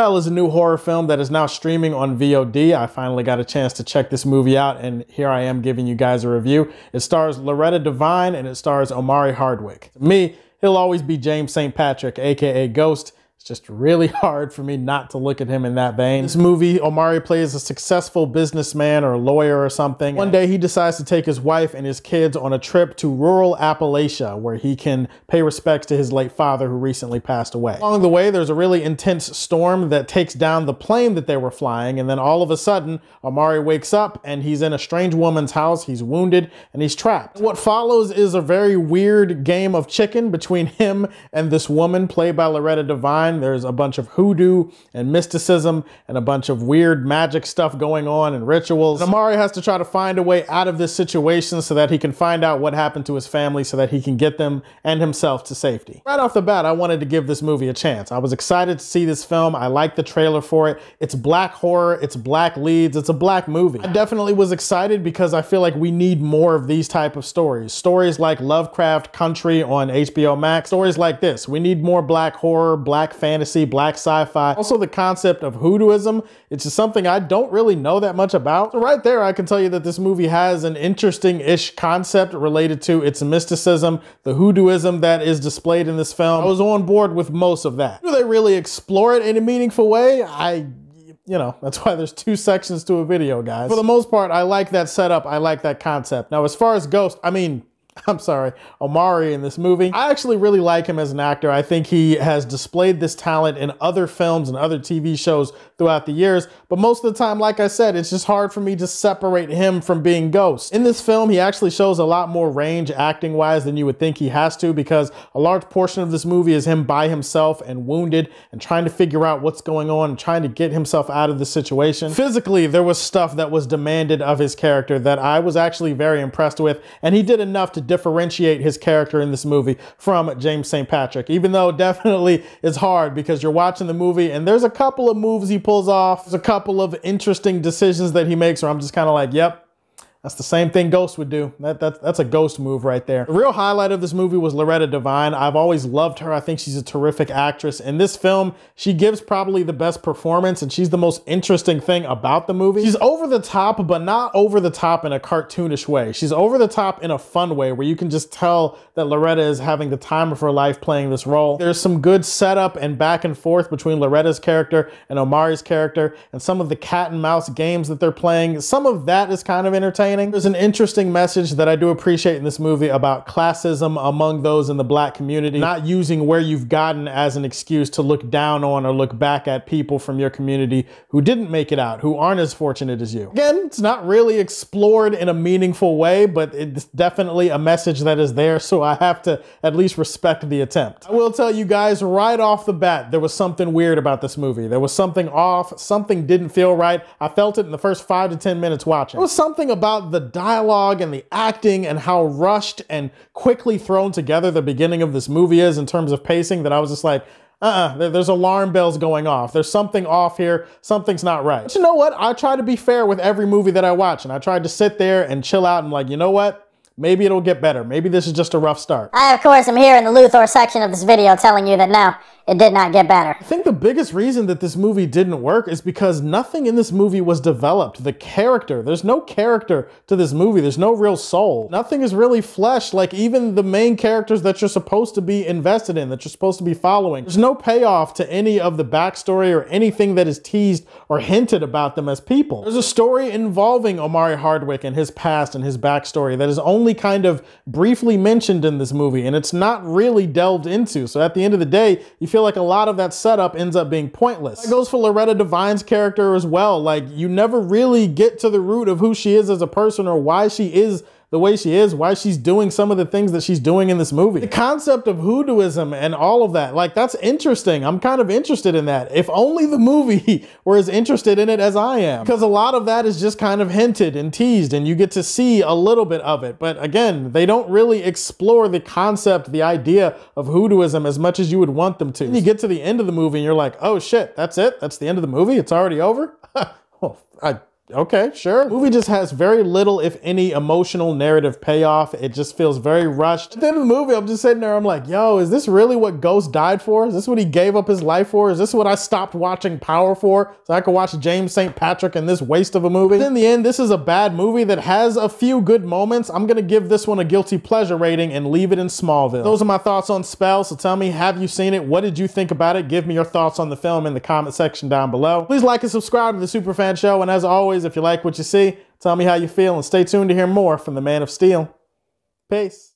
Soell is a new horror film that is now streaming on VOD. I finally got a chance to check this movie out, and here I am giving you guys a review. It stars Loretta Devine and it stars Omari Hardwick. To me, he'll always be James St. Patrick, aka Ghost. It's just really hard for me not to look at him in that vein. This movie, Omari plays a successful businessman or lawyer or something. One day he decides to take his wife and his kids on a trip to rural Appalachia where he can pay respects to his late father who recently passed away. Along the way, there's a really intense storm that takes down the plane that they were flying, and then all of a sudden, Omari wakes up and he's in a strange woman's house, he's wounded, and he's trapped. What follows is a very weird game of chicken between him and this woman played by Loretta Devine. There's a bunch of hoodoo and mysticism and a bunch of weird magic stuff going on and rituals. And Omari has to try to find a way out of this situation so that he can find out what happened to his family so that he can get them and himself to safety. Right off the bat, I wanted to give this movie a chance. I was excited to see this film. I liked the trailer for it. It's black horror, it's black leads, it's a black movie. I definitely was excited because I feel like we need more of these type of stories. Stories like Lovecraft Country on HBO Max, stories like this. We need more black horror, black fantasy, black sci-fi. Also the concept of hoodooism, it's just something I don't really know that much about. So right there, I can tell you that this movie has an interesting-ish concept related to its mysticism, the hoodooism that is displayed in this film. I was on board with most of that. Do they really explore it in a meaningful way? You know, that's why there's 2 sections to a video, guys. For the most part, I like that setup. I like that concept. Now, as far as Ghost, Omari in this movie, I actually really like him as an actor. I think he has displayed this talent in other films and other TV shows throughout the years, but most of the time, like I said, it's just hard for me to separate him from being Ghost. In this film, he actually shows a lot more range acting-wise than you would think he has to, because a large portion of this movie is him by himself and wounded and trying to figure out what's going on and trying to get himself out of the situation. Physically, there was stuff that was demanded of his character that I was actually very impressed with, and he did enough to differentiate his character in this movie from James St. Patrick, even though definitely it's hard because you're watching the movie and there's a couple of moves he pulls off. There's a couple of interesting decisions that he makes where I'm just kind of like, yep, that's the same thing Ghost would do. That's a Ghost move right there. The real highlight of this movie was Loretta Devine. I've always loved her. I think she's a terrific actress. In this film, she gives probably the best performance and she's the most interesting thing about the movie. She's over the top, but not over the top in a cartoonish way. She's over the top in a fun way where you can just tell that Loretta is having the time of her life playing this role. There's some good setup and back and forth between Loretta's character and Omari's character, and some of the cat and mouse games that they're playing. Some of that is kind of entertaining. There's an interesting message that I do appreciate in this movie about classism among those in the black community, not using where you've gotten as an excuse to look down on or look back at people from your community who didn't make it out, who aren't as fortunate as you. Again, it's not really explored in a meaningful way, but it's definitely a message that is there, so I have to at least respect the attempt. I will tell you guys right off the bat, there was something weird about this movie. There was something off, something didn't feel right. I felt it in the first 5 to 10 minutes watching. There was something about the dialogue and the acting and how rushed and quickly thrown together the beginning of this movie is in terms of pacing that I was just like, there's alarm bells going off. There's something off here. Something's not right. But you know what? I try to be fair with every movie that I watch, and I tried to sit there and chill out and like, you know what? Maybe it'll get better. Maybe this is just a rough start. I, of course, am here in the Luthor section of this video telling you that no, it did not get better. I think the biggest reason that this movie didn't work is because nothing in this movie was developed. The character, there's no character to this movie. There's no real soul. Nothing is really fleshed, like even the main characters that you're supposed to be invested in, that you're supposed to be following. There's no payoff to any of the backstory or anything that is teased or hinted about them as people. There's a story involving Omari Hardwick and his past and his backstory that is only kind of briefly mentioned in this movie, and it's not really delved into. So at the end of the day, you feel like a lot of that setup ends up being pointless. That goes for Loretta Devine's character as well. Like, you never really get to the root of who she is as a person or why she is the way she is, why she's doing some of the things that she's doing in this movie. The concept of hoodooism and all of that, like, that's interesting. I'm kind of interested in that. If only the movie were as interested in it as I am, because a lot of that is just kind of hinted and teased and you get to see a little bit of it. But again, they don't really explore the concept, the idea of hoodooism as much as you would want them to. And you get to the end of the movie and you're like, oh shit, that's it? That's the end of the movie? It's already over? Well, Okay, sure. The movie just has very little, if any, emotional narrative payoff. It just feels very rushed. At the end of the movie, I'm just sitting there, I'm like, yo, is this really what Ghost died for? Is this what he gave up his life for? Is this what I stopped watching Power for? So I could watch James St. Patrick in this waste of a movie? But in the end, this is a bad movie that has a few good moments. I'm gonna give this one a guilty pleasure rating and leave it in Smallville. Those are my thoughts on Spell, so tell me, have you seen it? What did you think about it? Give me your thoughts on the film in the comment section down below. Please like and subscribe to the Superfan Show, and as always, if you like what you see, tell me how you feel and stay tuned to hear more from the Man of Steel. Peace.